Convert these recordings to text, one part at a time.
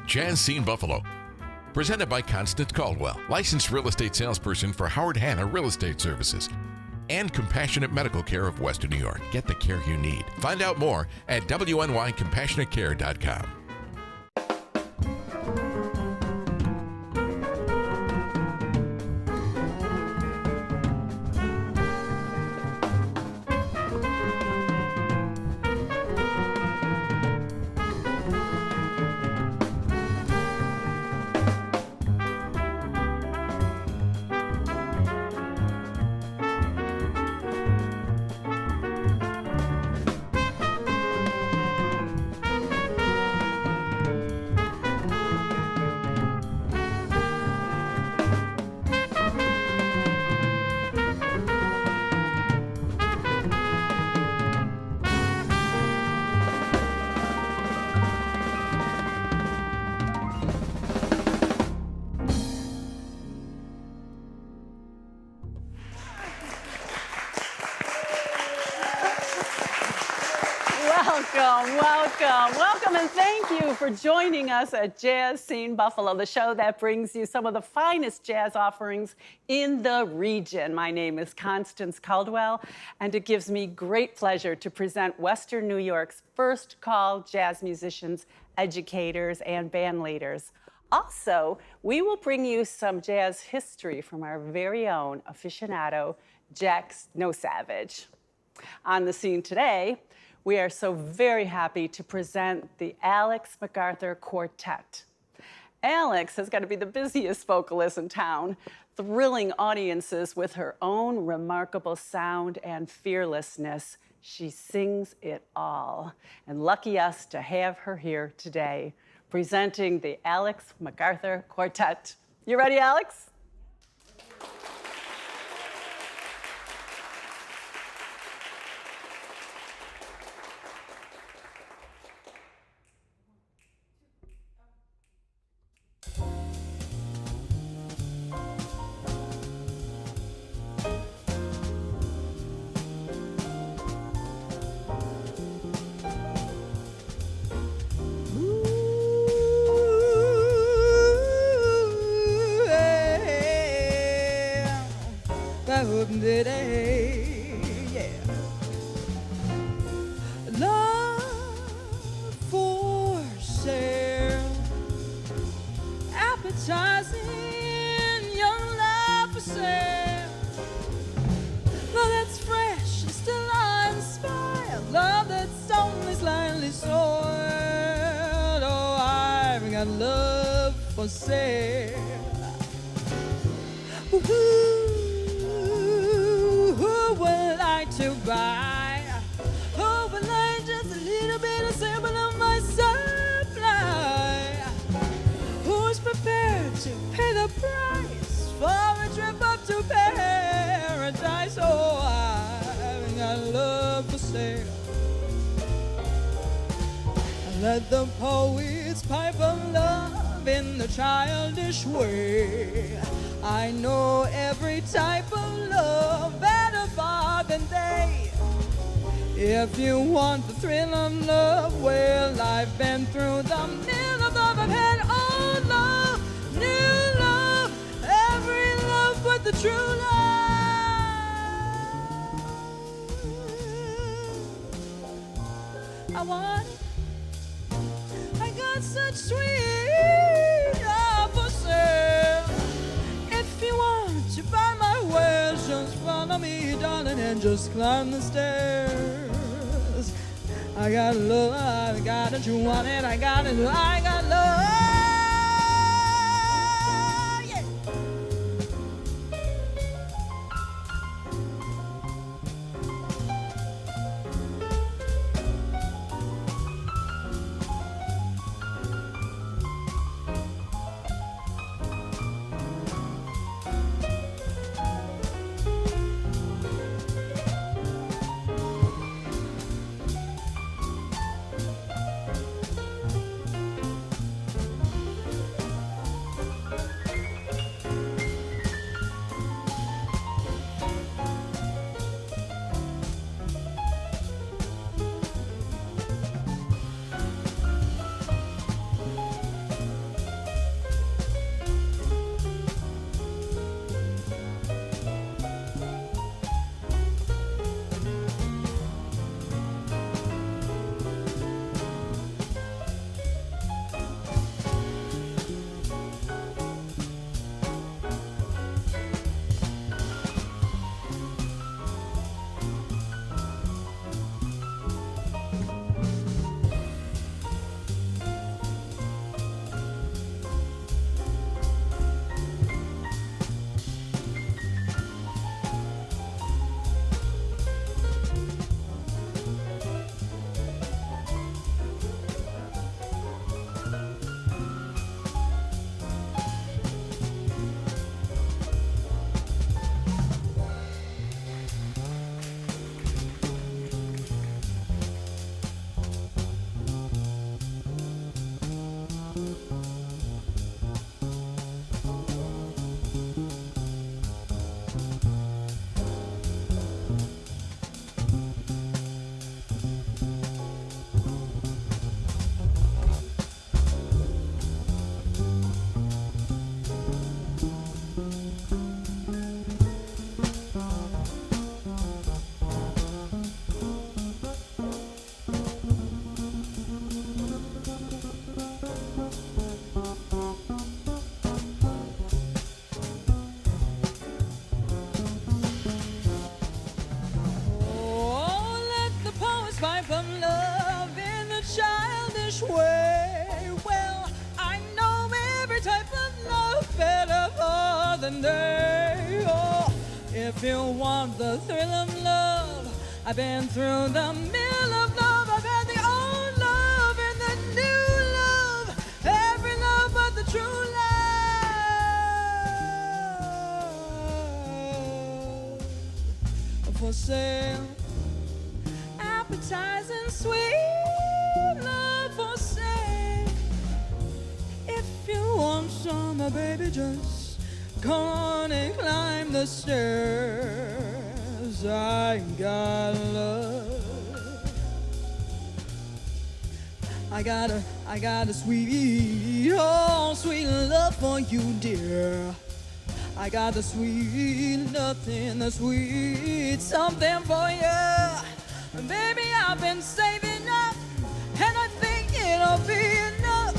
Jazz Scene Buffalo. Presented by Constance Caldwell, licensed real estate salesperson for Howard Hanna Real Estate Services. And Compassionate Medical Care of Western New York. Get the care you need. Find out more at WNYCompassionateCare.com. Welcome, and thank you for joining us at Jazz Scene Buffalo, the show that brings you some of the finest jazz offerings in the region. My name is Constance Caldwell, and it gives me great pleasure to present Western New York's first call jazz musicians, educators, and band leaders. Also, we will bring you some jazz history from our very own aficionado, Jack No Savage. On the scene today, we are so very happy to present the Alex McArthur Quartet. Alex has got to be the busiest vocalist in town, thrilling audiences with her own remarkable sound and fearlessness. She sings it all. And lucky us to have her here today, presenting the Alex McArthur Quartet. You ready, Alex? Let the poets pipe of love in the childish way. I know every type of love better far than they. If you want the thrill of love, well, I've been through the mill of love. I've had old love, new love, every love but the true love. I want such sweet love for sale. If you want to buy my wares, just follow me, darling, and just climb the stairs. I got love, I got it, you want it, I got it, I got love. If you want the thrill of love, I've been through the mill of love. I've had the old love and the new love, every love but the true love. For sale, appetizing sweet love for sale. If you want some, baby, just come on and climb the stairs. I got love. I got a sweet, oh, sweet love for you, dear. I got the sweet nothing, the sweet something for you. Baby, I've been saving up, and I think it'll be enough.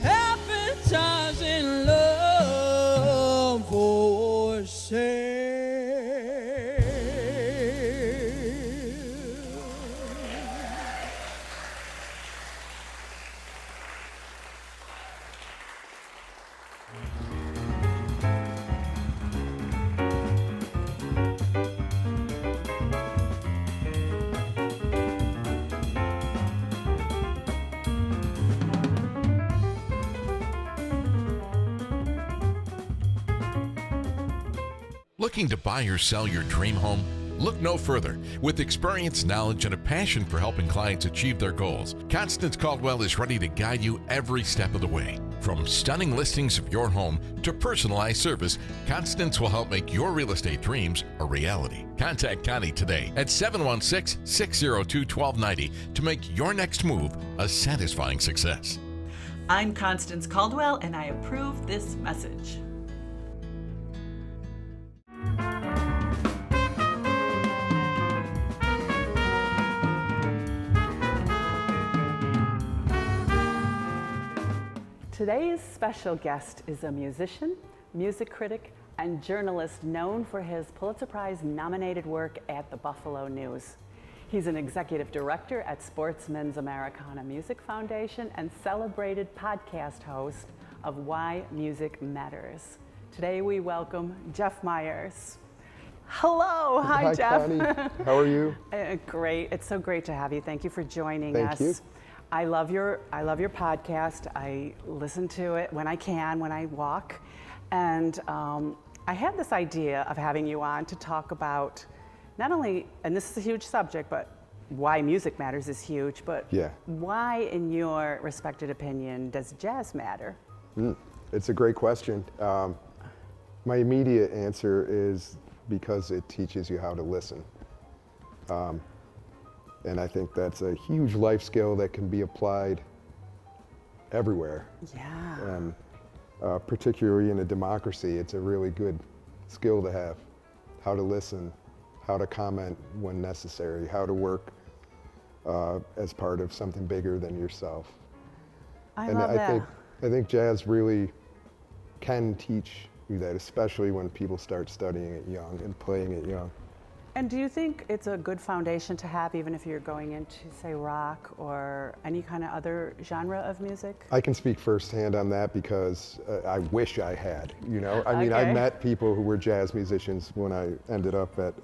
Appetizing love for sale. Looking to buy or sell your dream home? Look no further. With experience, knowledge, and a passion for helping clients achieve their goals, Constance Caldwell is ready to guide you every step of the way. From stunning listings of your home to personalized service, Constance will help make your real estate dreams a reality. Contact Connie today at 716-602-1290 to make your next move a satisfying success. I'm Constance Caldwell, and I approve this message. Today's special guest is a musician, music critic, and journalist known for his Pulitzer Prize nominated work at the Buffalo News. He's an executive director at Sportsman's Americana Music Foundation and celebrated podcast host of Why Music Matters. Today we welcome Jeff Miers. Hello, hi Jeff. Connie. How are you? Great, it's so great to have you. Thank you for joining us. Thank you. I love your podcast. I listen to it when I can, when I walk. And I had this idea of having you on to talk about not only, and this is a huge subject, but why music matters is huge, but why, in your respected opinion, does jazz matter? It's a great question. My immediate answer is because it teaches you how to listen. And I think that's a huge life skill that can be applied everywhere. Yeah. And particularly in a democracy, it's a really good skill to have. How to listen, how to comment when necessary, how to work as part of something bigger than yourself. I love that. I think jazz really can teach you that, especially when people start studying it young and playing it young. And do you think it's a good foundation to have even if you're going into, say, rock or any kind of other genre of music? I can speak firsthand on that because I wish I had, you know? I mean, Okay. I met people who were jazz musicians when I ended up at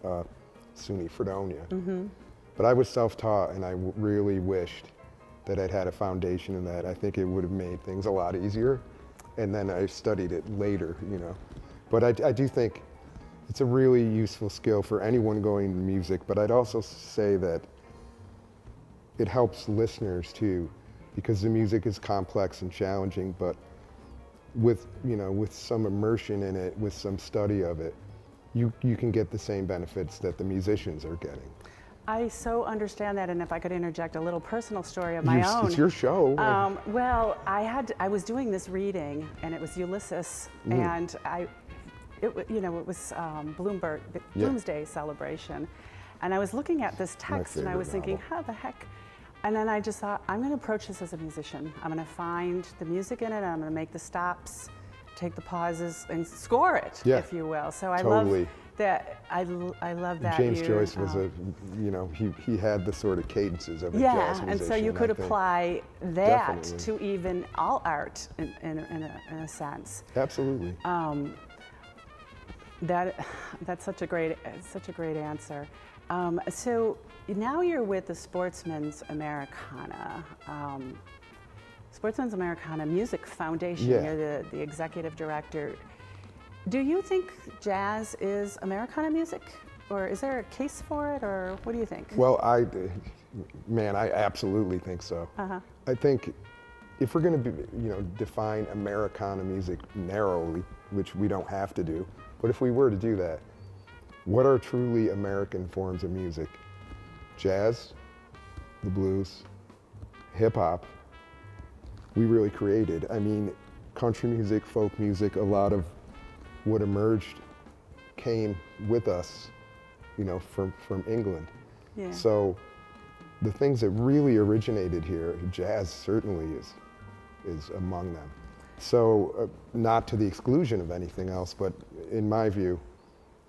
SUNY Fredonia. But I was self-taught, and I really wished that I'd had a foundation in that. I think it would have made things a lot easier. And then I studied it later, you know? But I do think it's a really useful skill for anyone going into music, but I'd also say that it helps listeners too, because the music is complex and challenging, but with some immersion in it, with some study of it, you can get the same benefits that the musicians are getting. I so understand that, and if I could interject a little personal story of my own. It's your show. Well, I was doing this reading, and it was Ulysses, and it was Bloomberg, the Doomsday celebration, and I was looking at this text, and I was thinking, how the heck? And then I just thought, I'm going to approach this as a musician. I'm going to find the music in it, and I'm going to make the stops, take the pauses, and score it, if you will. So I love that. I love that. James Joyce was he had the sort of cadences of a jazz musician. And so you could apply that to even all art in a sense. Absolutely. That's such a great answer. So now you're with the Sportsman's Americana. Sportsman's Americana Music Foundation. Yeah. You're the executive director. Do you think jazz is Americana music, or is there a case for it, or what do you think? Well, I absolutely think so. I think if we're going to define Americana music narrowly, which we don't have to do, but if we were to do that, what are truly American forms of music? Jazz, the blues, hip hop, we really created. I mean, country music, folk music, a lot of what emerged came with us, from England. Yeah. So the things that really originated here, jazz certainly is among them. So not to the exclusion of anything else, but in my view,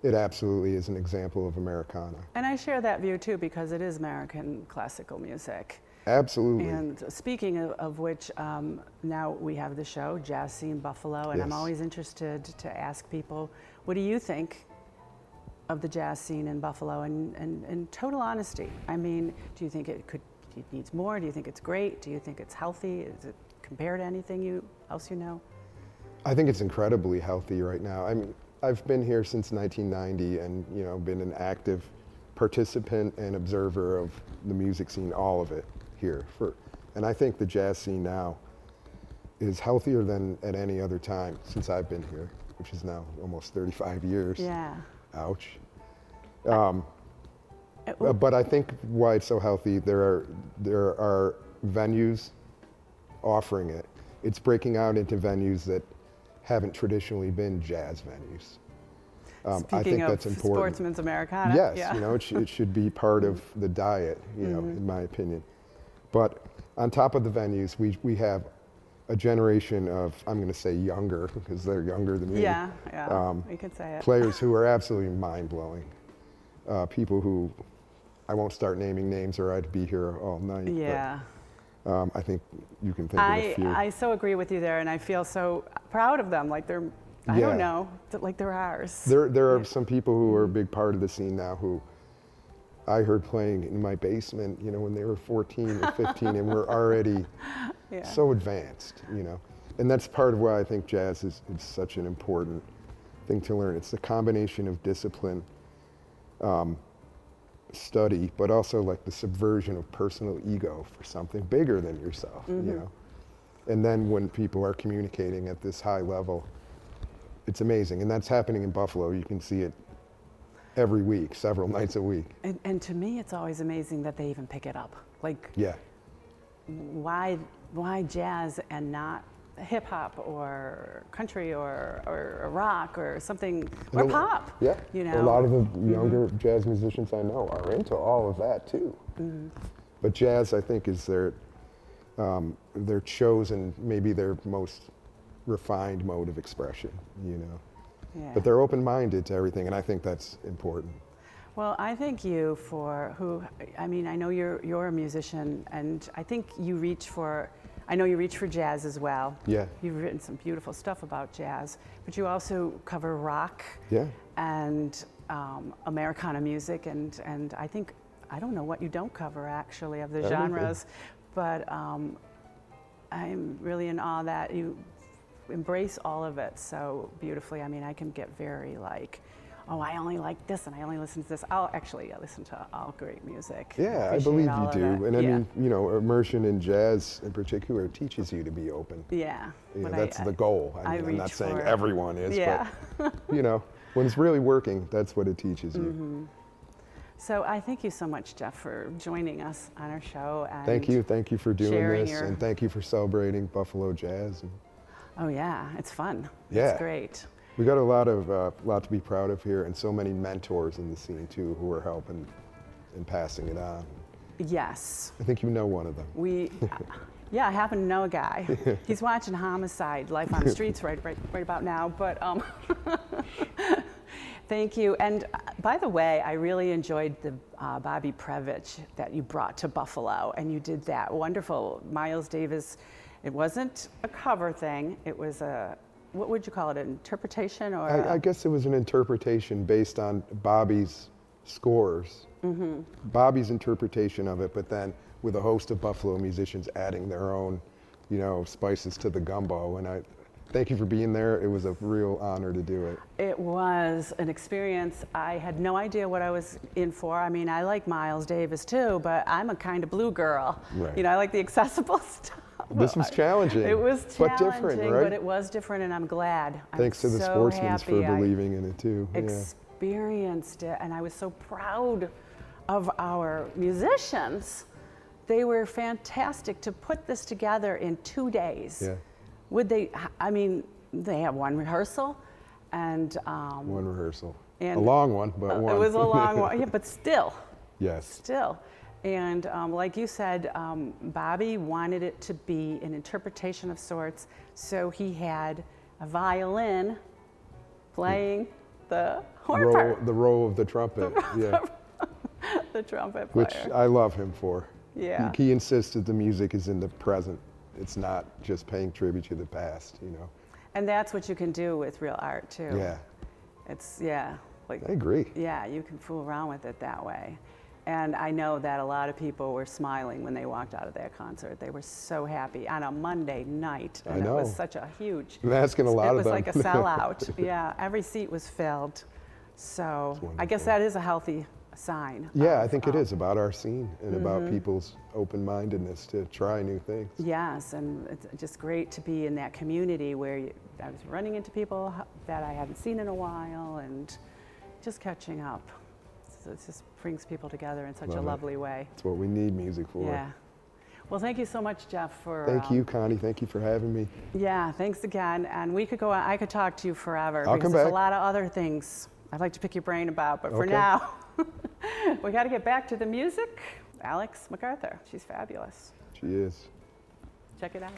it absolutely is an example of Americana. And I share that view too, because it is American classical music. Absolutely. And speaking of which, now we have the show, Jazz Scene Buffalo, and Yes. I'm always interested to ask people, what do you think of the jazz scene in Buffalo? And in total honesty, I mean, do you think it needs more? Do you think it's great? Do you think it's healthy? Is it compared to anything else you know? I think it's incredibly healthy right now. I mean, I've been here since 1990 and, been an active participant and observer of the music scene, all of it here. And I think the jazz scene now is healthier than at any other time since I've been here, which is now almost 35 years. Yeah. Ouch. But I think why it's so healthy, there are venues offering it. It's breaking out into venues that haven't traditionally been jazz venues. I think that's important. Sportsman's Americana. Yes, Yeah. it should be part of the diet, in my opinion. But on top of the venues, we have a generation of, I'm going to say younger, because they're younger than me. Yeah, we could say it. Players who are absolutely mind-blowing. People who, I won't start naming names or I'd be here all night. Yeah. But, I think you can think of a few. I so agree with you there, and I feel so proud of them. Like they're, I don't know, like they're ours. There are some people who are a big part of the scene now who I heard playing in my basement, when they were 14 or 15 and were already so advanced, And that's part of why I think jazz is such an important thing to learn. It's the combination of discipline, study, but also like the subversion of personal ego for something bigger than yourself, And then when people are communicating at this high level, it's amazing. And that's happening in Buffalo. You can see it every week, several nights a week. And to me, it's always amazing that they even pick it up. Like, why jazz and not hip hop or country or rock or something, or pop? Yeah, a lot of the younger jazz musicians I know are into all of that too. But jazz, I think, is their chosen, maybe their most refined mode of expression, Yeah. But they're open-minded to everything, and I think that's important. Well, I thank you I know you're a musician, and I think you reach for jazz as well. Yeah. You've written some beautiful stuff about jazz, but you also cover rock and Americana music, and I think, I don't know what you don't cover actually of the genres, but I'm really in awe that you embrace all of it so beautifully. I mean, I can get very like, oh, I only like this and I only listen to this. I listen to all great music. Yeah, I believe you do. And I mean, immersion in jazz in particular teaches you to be open. Yeah. That's the goal. I'm not saying everyone is, but when it's really working, that's what it teaches you. So I thank you so much, Jeff, for joining us on our show. And thank you for doing this, and thank you for celebrating Buffalo jazz. Oh yeah, it's fun. Yeah. It's great. We got a lot to be proud of here, and so many mentors in the scene too who are helping and passing it on. Yes. I think you know one of them. I happen to know a guy. He's watching Homicide, Life on the Streets right about now. But thank you. And by the way, I really enjoyed the Bobby Previch that you brought to Buffalo, and you did that wonderful Miles Davis. It wasn't a cover thing. It was a what would you call it, an interpretation or? I guess it was an interpretation based on Bobby's scores, Bobby's interpretation of it, but then with a host of Buffalo musicians adding their own, you know, spices to the gumbo. And I thank you for being there. It was a real honor to do it. It was an experience. I had no idea what I was in for. I mean, I like Miles Davis too, but I'm a kind of blue girl. Right. You know, I like the accessible stuff. This was challenging. It was challenging, but different, right? but it was different, and I'm glad. Thanks to the Sportsmans for believing in it too. Experienced it, and I was so proud of our musicians. They were fantastic to put this together in 2 days. Yeah. Would they? I mean, they had one rehearsal, and one rehearsal, and a long one, but one. It was a long one, yeah, but still. Yes. Still. And like you said, Bobby wanted it to be an interpretation of sorts, so he had a violin playing the horn part. The role of the trumpet, yeah. The trumpet player. Which I love him for. Yeah. He insists that the music is in the present. It's not just paying tribute to the past, you know. And that's what you can do with real art too. Yeah. It's, yeah. Like, I agree. Yeah, you can fool around with it that way. And I know that a lot of people were smiling when they walked out of that concert. They were so happy on a Monday night. And I know. It was such a huge. I'm asking a lot of them. It was like a sellout. Yeah, every seat was filled. So I guess that is a healthy sign. Yeah, I think it is about our scene and about people's open-mindedness to try new things. Yes, and it's just great to be in that community where I was running into people that I hadn't seen in a while and just catching up. So it just brings people together in such a lovely way. It's what we need music for. Yeah. Well, thank you so much, Jeff, for... Thank you, Connie. Thank you for having me. Yeah, thanks again. And we could go on. I could talk to you forever. I'll because come there's back. a lot of other things I'd like to pick your brain about. But for now, we got to get back to the music. Alex McArthur. She's fabulous. She is. Check it out.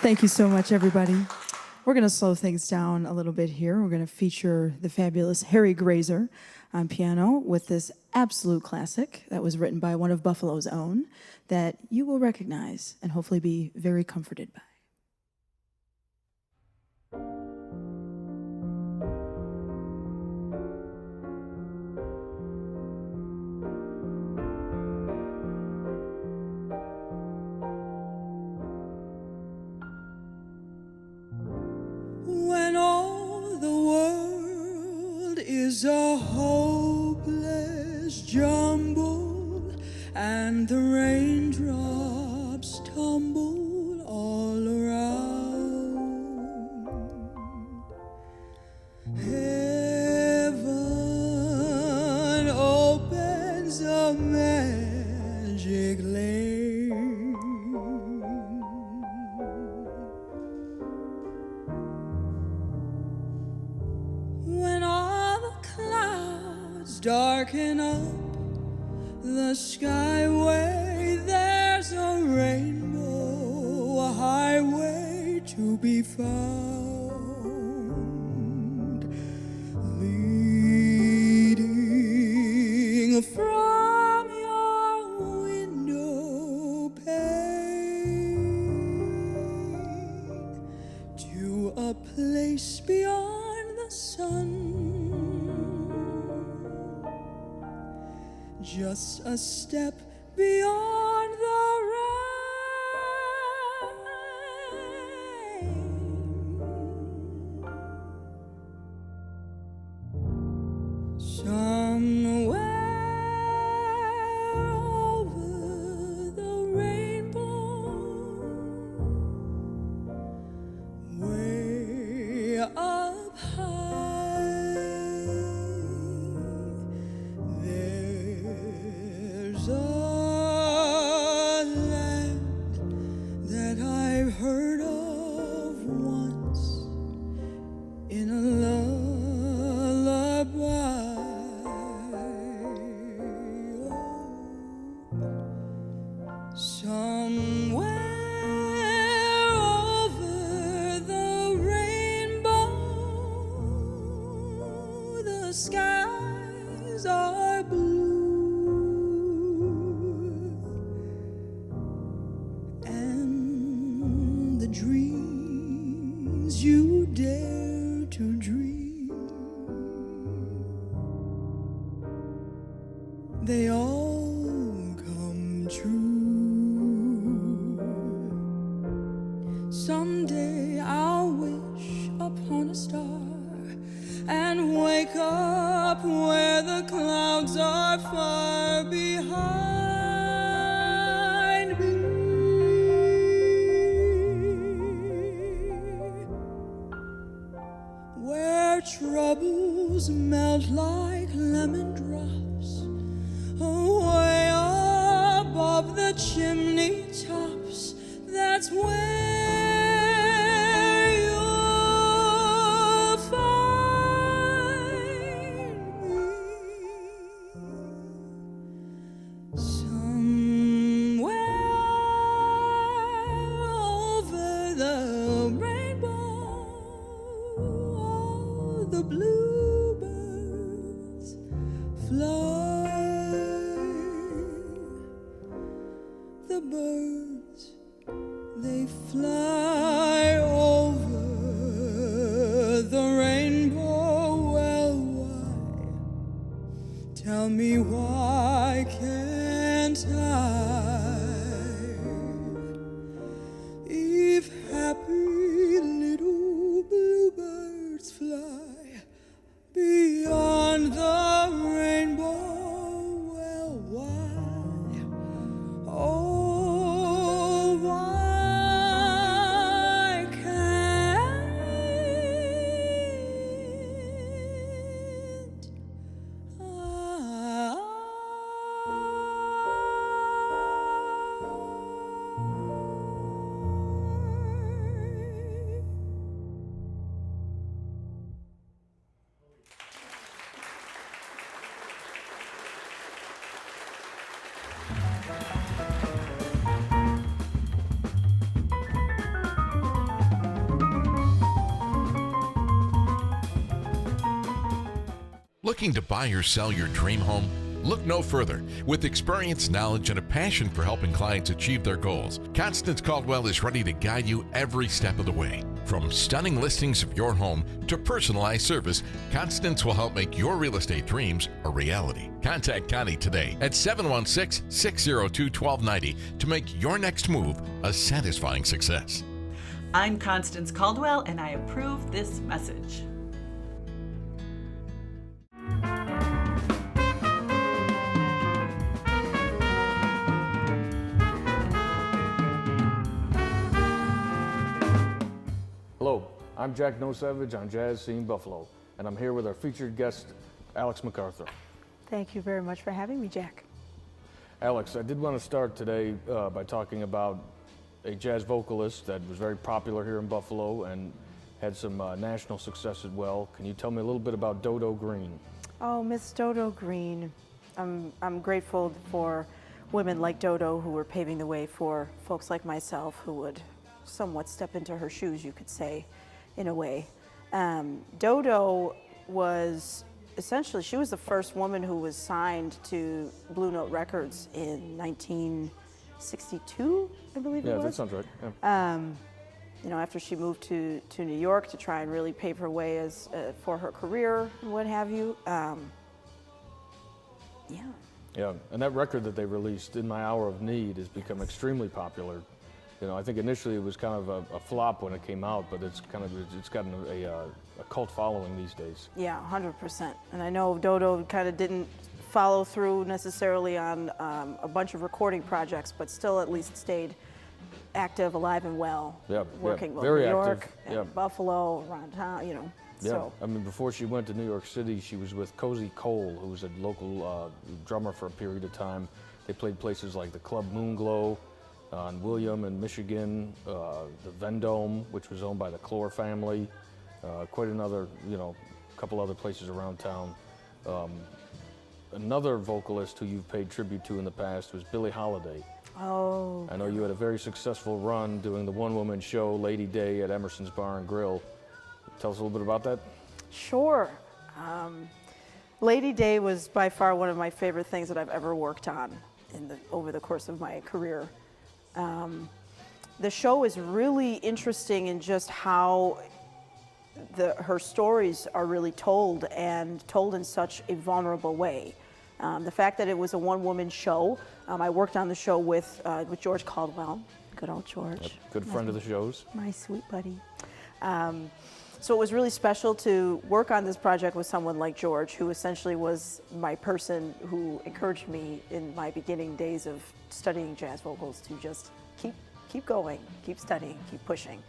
Thank you so much, everybody. We're going to slow things down a little bit here. We're going to feature the fabulous Harry Graser on piano with this absolute classic that was written by one of Buffalo's own that you will recognize and hopefully be very comforted by. When all the world is a hopeless jumble and the raindrops tumble all around, heaven opens a magic lane. When all the clouds darken up the skyway, there's a rainbow, a highway to be found, leading from your window pane to a place beyond the sun. Just a step beyond the rain. Somewhere over the rainbow, way up high, there's a far behind me. Where troubles melt like lemon drops away above the chimney tops, that's where you'll find me. Somewhere over the rainbow, all the bluebirds fly. The birds, they fly over the rainbow. Well, why? Tell me, why can't I? If happy little bluebirds fly beyond the rainbow, well, why? Oh, why can't I? Looking to buy or sell your dream home? Look no further. With experience, knowledge, and a passion for helping clients achieve their goals, Constance Caldwell is ready to guide you every step of the way. From stunning listings of your home to personalized service, Constance will help make your real estate dreams a reality. Contact Connie today at 716-602-1290 to make your next move a satisfying success. I'm Constance Caldwell, and I approve this message. Hello, I'm Jack Nosavage on Jazz Scene Buffalo, and I'm here with our featured guest, Alex McArthur. Thank you very much for having me, Jack. Alex, I did want to start today by talking about a jazz vocalist that was very popular here in Buffalo and had some national success as well. Can you tell me a little bit about Dodo Green? Oh, Miss Dodo Green. I'm grateful for women like Dodo who were paving the way for folks like myself who would somewhat step into her shoes, you could say, in a way. Dodo was essentially, she was the first woman who was signed to Blue Note Records in 1962, I believe it was. Yeah, that sounds right. Yeah. You know, after she moved to New York to try and really pave her way as for her career and what have you. Yeah. Yeah, and that record that they released, In My Hour of Need, has become extremely popular. You know, I think initially it was kind of a flop when it came out, but it's gotten a cult following these days. Yeah, 100%. And I know Dodo kind of didn't follow through necessarily on a bunch of recording projects, but still at least stayed active, alive and well. Yeah, working yeah, very New York, active. and Yeah. Buffalo, around town, you know. Yeah, So, I mean, before she went to New York City, she was with Cozy Cole, who was a local drummer for a period of time. They played places like the Club Moonglow on William in Michigan, the Vendome, which was owned by the Clore family, quite another, you know, couple other places around town. Another vocalist who you've paid tribute to in the past was Billie Holiday. oh, I know you had a very successful run doing the one-woman show, Lady Day, at Emerson's Bar and Grill. Tell us a little bit about that. sure. Lady Day was by far one of my favorite things that I've ever worked on over the course of my career. The show is really interesting in just how her stories are really told, and told in such a vulnerable way. The fact that it was a one-woman show, I worked on the show with George Caldwell, good old George. Good friend of the show's. My sweet buddy. So it was really special to work on this project with someone like George, who essentially was my person who encouraged me in my beginning days of studying jazz vocals to just keep going, keep studying, keep pushing.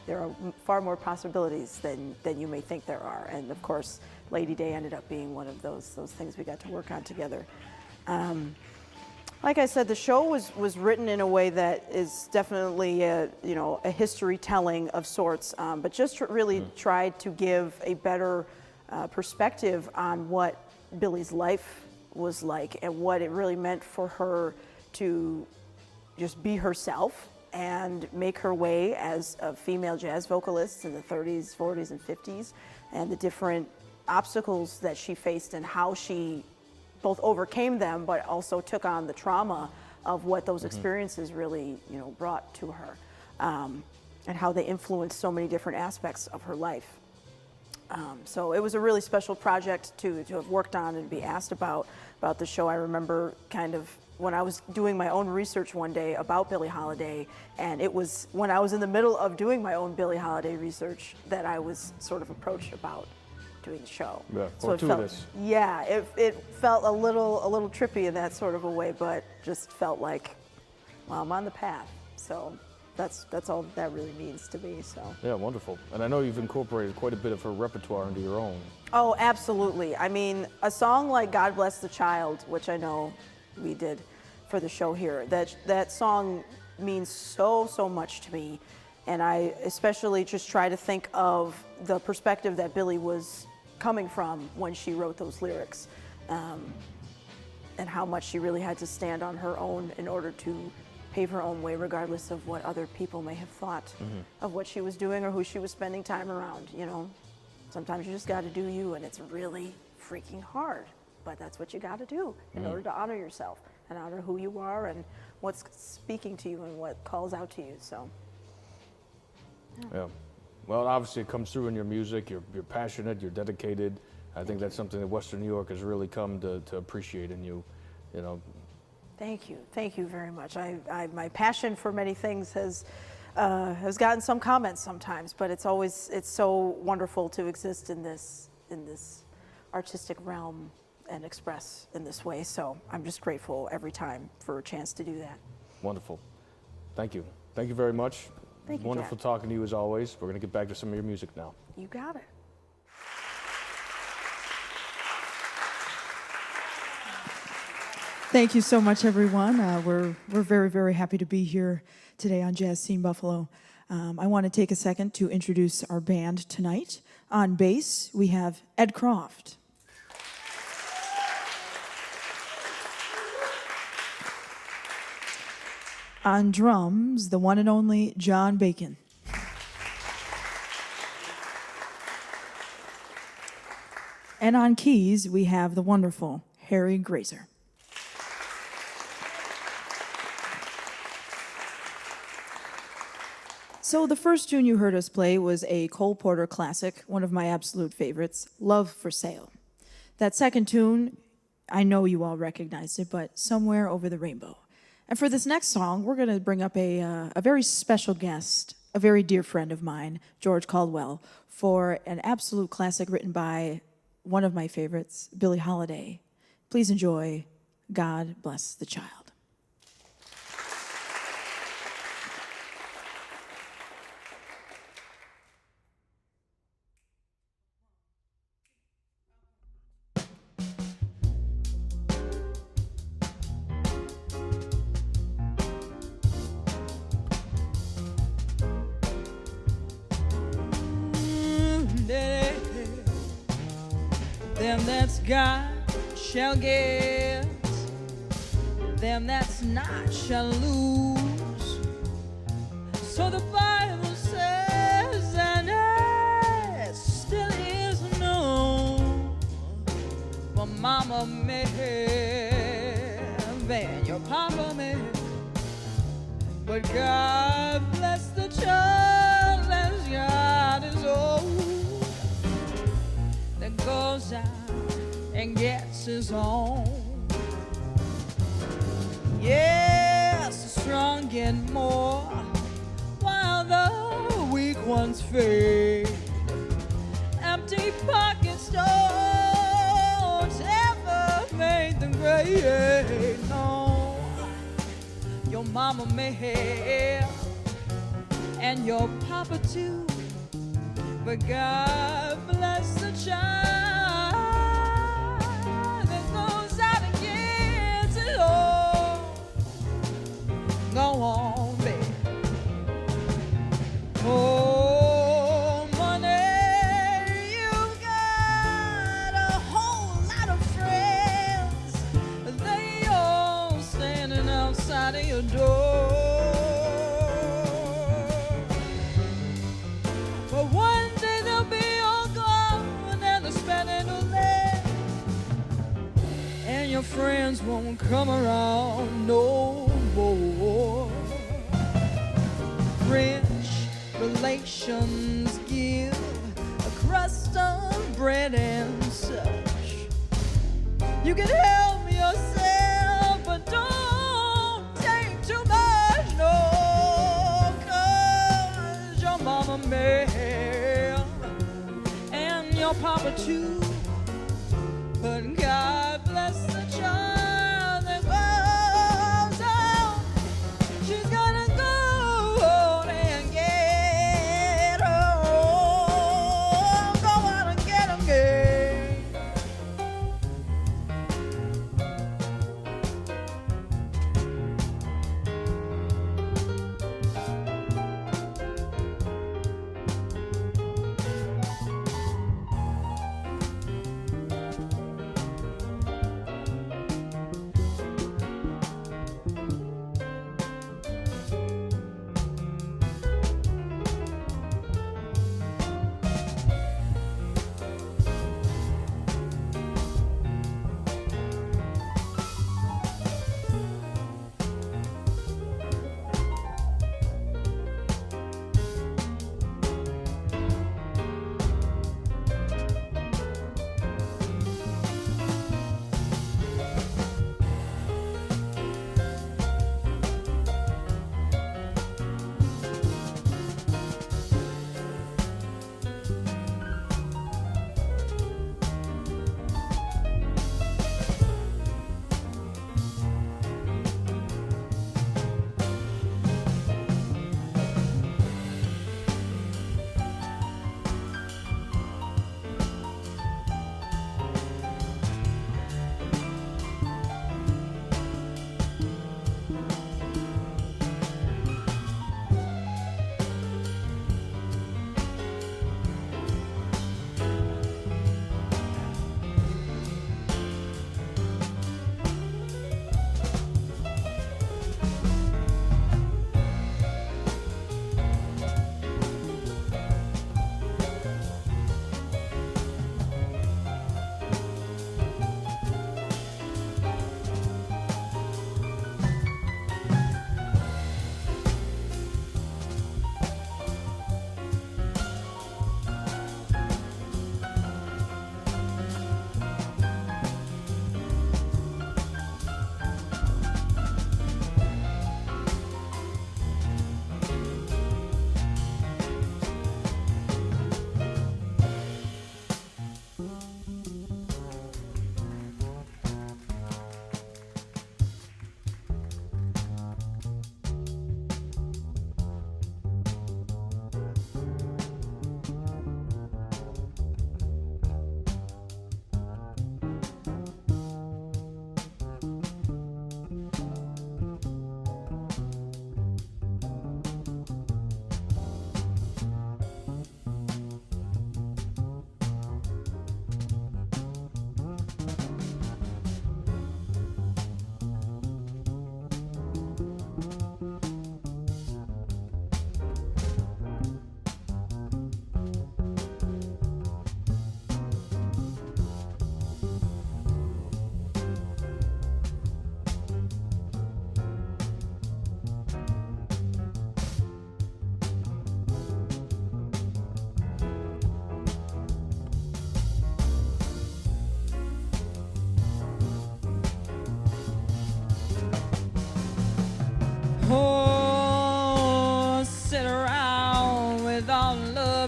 There are far more possibilities than you may think there are. And of course, Lady Day ended up being one of those things we got to work on together. Like I said, the show was written in a way that is definitely a history telling of sorts, but just really tried to give a better perspective on what Billie's life was like and what it really meant for her to just be herself and make her way as a female jazz vocalist in the 30s, 40s, and 50s, and the different obstacles that she faced and how she both overcame them, but also took on the trauma of what those experiences really, brought to her, and how they influenced so many different aspects of her life. So it was a really special project to have worked on and be asked about the show. I remember kind of when I was doing my own research one day about Billie Holiday, and it was when I was in the middle of doing my own Billie Holiday research that I was sort of approached about doing the show. Yeah, so it felt a little trippy in that sort of a way, but just felt like, well, I'm on the path. So that's all that really means to me. So yeah, wonderful. And I know you've incorporated quite a bit of her repertoire into your own. Oh, absolutely. I mean, a song like "God Bless the Child," which I know we did for the show here, that song means so much to me, and I especially just try to think of the perspective that Billie was coming from when she wrote those lyrics, and how much she really had to stand on her own in order to pave her own way, regardless of what other people may have thought of what she was doing or who she was spending time around. Sometimes you just got to do you, and it's really freaking hard, but that's what you got to do in order to honor yourself and honor who you are and what's speaking to you and what calls out to you. So yeah. Well, obviously it comes through in your music. You're passionate, you're dedicated. I think that's something that Western New York has really come to appreciate in you, Thank you very much. My passion for many things has gotten some comments sometimes, but it's so wonderful to exist in this artistic realm and express in this way. So I'm just grateful every time for a chance to do that. Wonderful. Thank you. Thank you very much. Thank you, Wonderful Jack. talking to you as always. We're going to get back to some of your music now. You got it. Thank you so much, everyone. We're very, very happy to be here today on Jazz Scene Buffalo. I want to take a second to introduce our band tonight. On bass, we have Ed Croft. On drums, the one and only John Bacon. And on keys, we have the wonderful Harry Graser. So the first tune you heard us play was a Cole Porter classic, one of my absolute favorites, Love for Sale. That second tune, I know you all recognized it, but Somewhere Over the Rainbow. And for this next song, we're going to bring up a very special guest, a very dear friend of mine, George Caldwell, for an absolute classic written by one of my favorites, Billie Holiday. Please enjoy God Bless the Child. Them that's got shall get, them that's not shall lose. So the Bible says, and it still is known. But Mama may have, and your Papa may have, but God bless the child as God is old, that goes out and gets his own. Yes, the strong get more while the weak ones fade. pockets don't ever make them great. No, your mama may have, and your papa too, but God bless the child that goes out and gets it all. Go on, baby. Oh, money, you've got a whole lot of friends. They all standing outside of your door. But one day they'll be all gone and they're spending all that. And your friends won't come around no more. Rich relations give a crust of bread and such. You can help yourself, but don't take too much, no, 'cause your mama may have, and your papa too, but God bless the child that goes out. She's gonna go on and get home. Go out and get 'em, gay.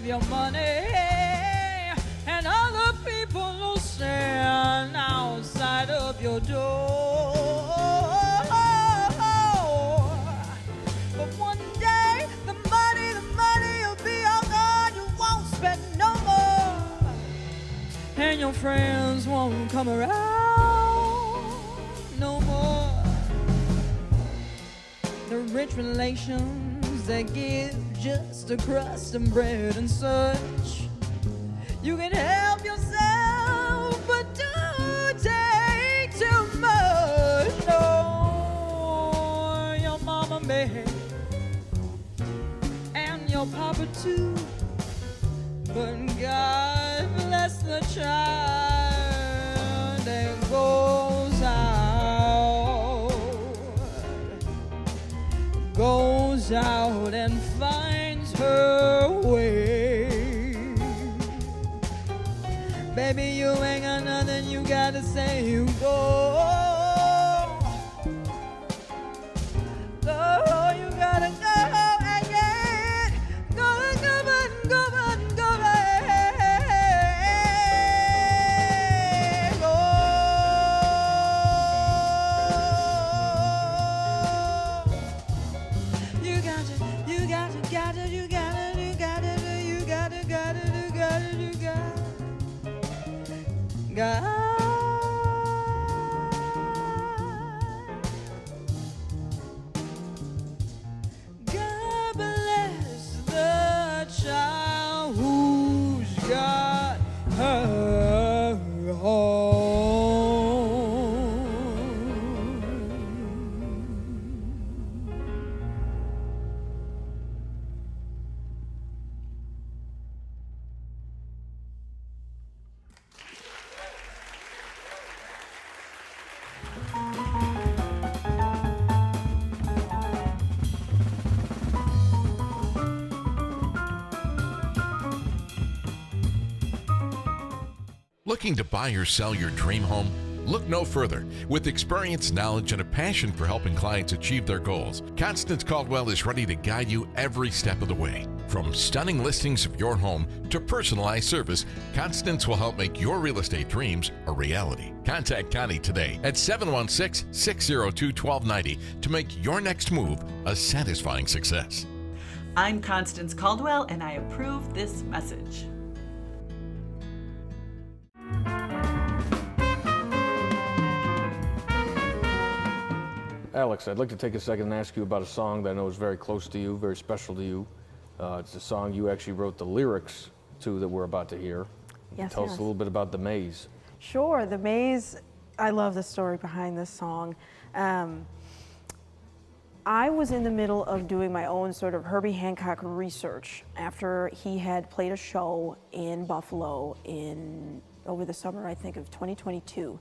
your money and all your friends won't come around no more. The rich relations that give just a crust and bread and such. You can help yourself, but don't take too much. No, your mama may, and your papa too. But God bless the child that goes out and finds her way. Baby, you ain't got nothing you gotta say. You go, you gotta go and get, go and go and go and go and go. You gotta, you gotta, gotta, you gotta, you gotta, you gotta, gotta, you gotta, you gotta. God bless the child who's got her Looking to buy or sell your dream home? Look no further. With experience, knowledge, and a passion for helping clients achieve their goals, Constance Caldwell is ready to guide you every step of the way. From stunning listings of your home to personalized service, Constance will help make your real estate dreams a reality. Contact Connie today at 716-602-1290 to make your next move a satisfying success. I'm Constance Caldwell, and I approve this message. Alex, I'd like to take a second and ask you about a song that I know is very close to you, very special to you. It's a song you actually wrote the lyrics to that we're about to hear. Yes, Tell us a little bit about The Maze. Sure, The Maze, I love the story behind this song. I was in the middle of doing my own sort of Herbie Hancock research after he had played a show in Buffalo over the summer, I think, of 2022.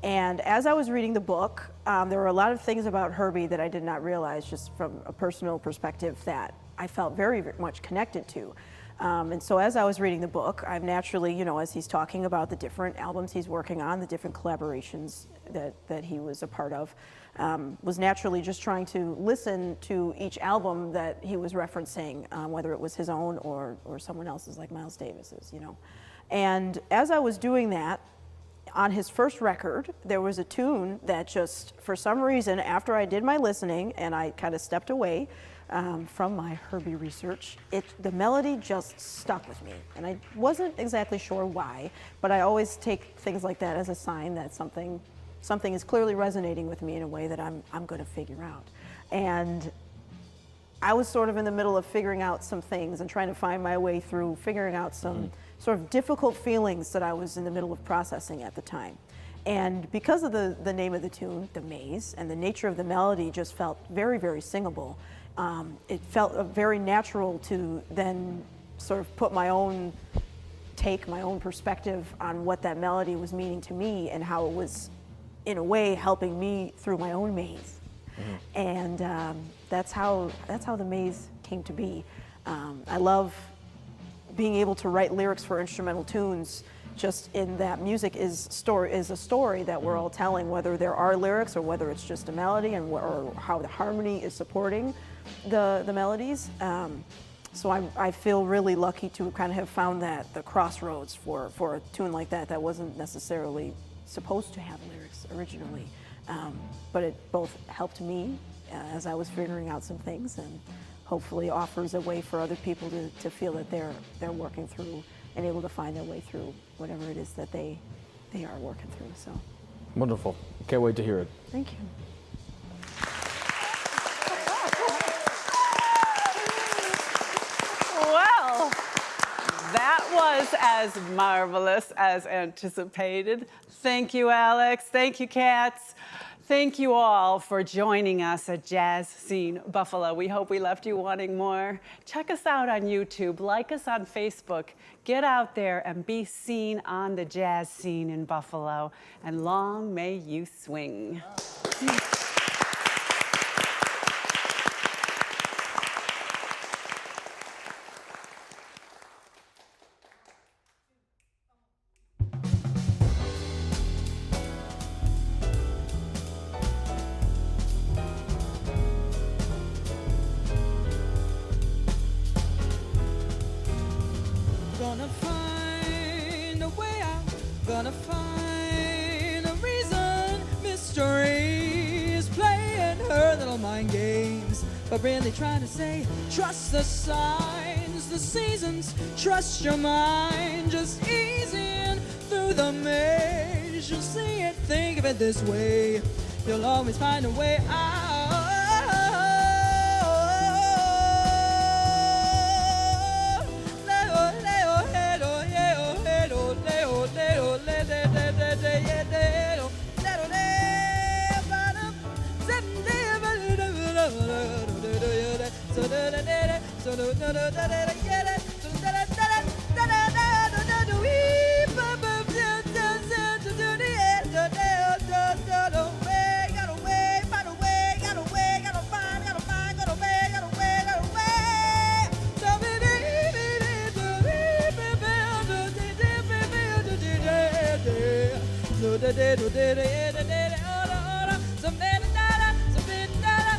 And as I was reading the book, there were a lot of things about Herbie that I did not realize, just from a personal perspective, that I felt very, very much connected to. And so as I was reading the book, I'm naturally, as he's talking about the different albums he's working on, the different collaborations that he was a part of, was naturally just trying to listen to each album that he was referencing, whether it was his own or someone else's, like Miles Davis's, And as I was doing that, on his first record, there was a tune that just, for some reason, after I did my listening and I kind of stepped away from my Herbie research, the melody just stuck with me. And I wasn't exactly sure why, but I always take things like that as a sign that something is clearly resonating with me in a way that I'm going to figure out. And I was sort of in the middle of figuring out some things and trying to find my way through figuring out some sort of difficult feelings that I was in the middle of processing at the time. And because of the name of the tune, The Maze, and the nature of the melody just felt very, very singable, it felt very natural to then sort of put my own take, my own perspective on what that melody was meaning to me and how it was, in a way, helping me through my own maze. And that's how The Maze came to be. I love being able to write lyrics for instrumental tunes, just in that music is a story that we're all telling, whether there are lyrics or whether it's just a melody, or how the harmony is supporting the melodies. So I feel really lucky to kind of have found the crossroads for a tune like that wasn't necessarily supposed to have lyrics originally, but it both helped me as I was figuring out some things, and hopefully offers a way for other people to feel that they're working through and able to find their way through whatever it is that they are working through. So, Wonderful. Can't wait to hear it. thank you. Well, that was as marvelous as anticipated. Thank you, Alex. Thank you, Cats. Thank you all for joining us at Jazz Scene Buffalo. We hope we left you wanting more. Check us out on YouTube, like us on Facebook. Get out there and be seen on the jazz scene in Buffalo. And long may you swing. Gonna find a way out, gonna find a reason. Mystery is playing her little mind games, but really trying to say, trust the signs, the seasons, trust your mind. Just ease in through the maze, you'll see it, think of it this way, you'll always find a way out.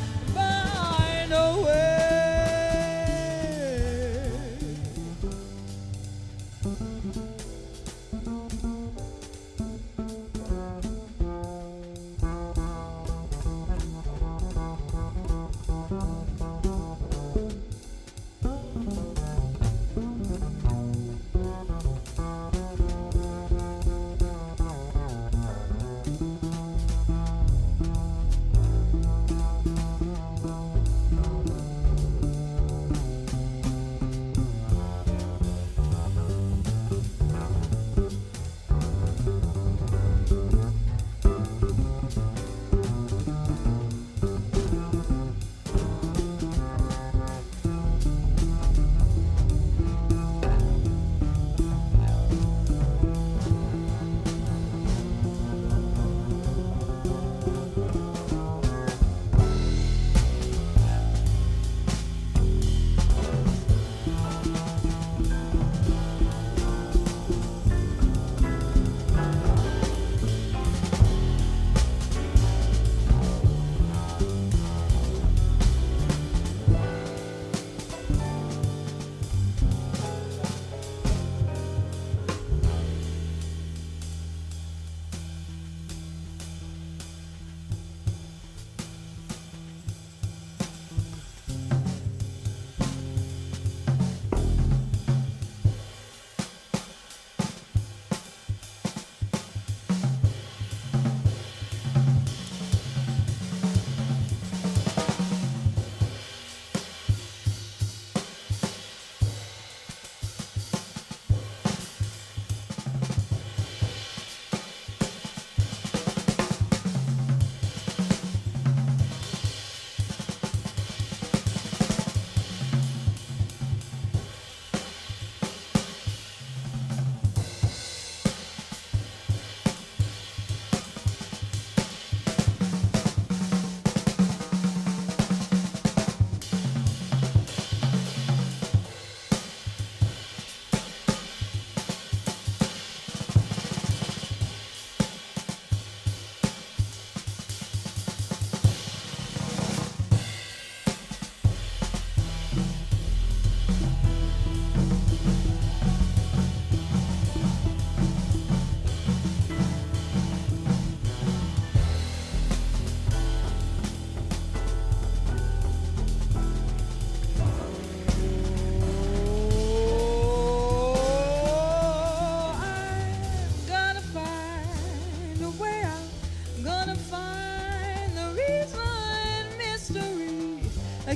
Find a way.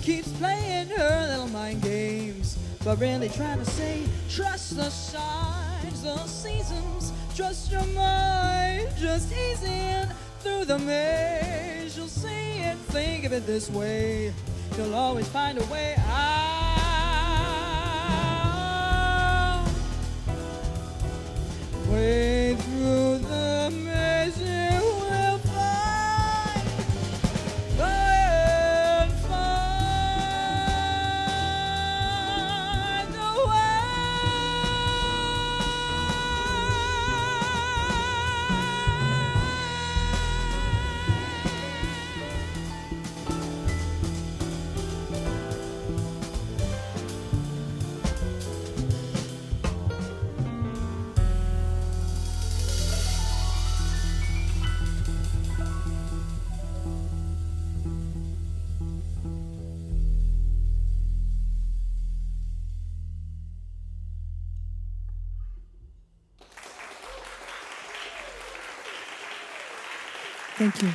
keeps playing her little mind games, but really trying to say, trust the signs, the seasons, trust your mind, just ease in through the maze. You'll see it, think of it this way, you'll always find a way out. Way through the maze you will find the way. Thank you.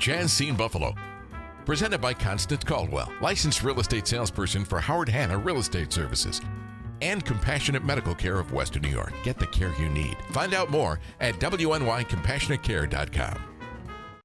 Jazz Scene Buffalo. Presented by Constance Caldwell, licensed real estate salesperson for Howard Hanna Real Estate Services and Compassionate Medical Care of Western New York. Get the care you need. Find out more at WNYCompassionateCare.com.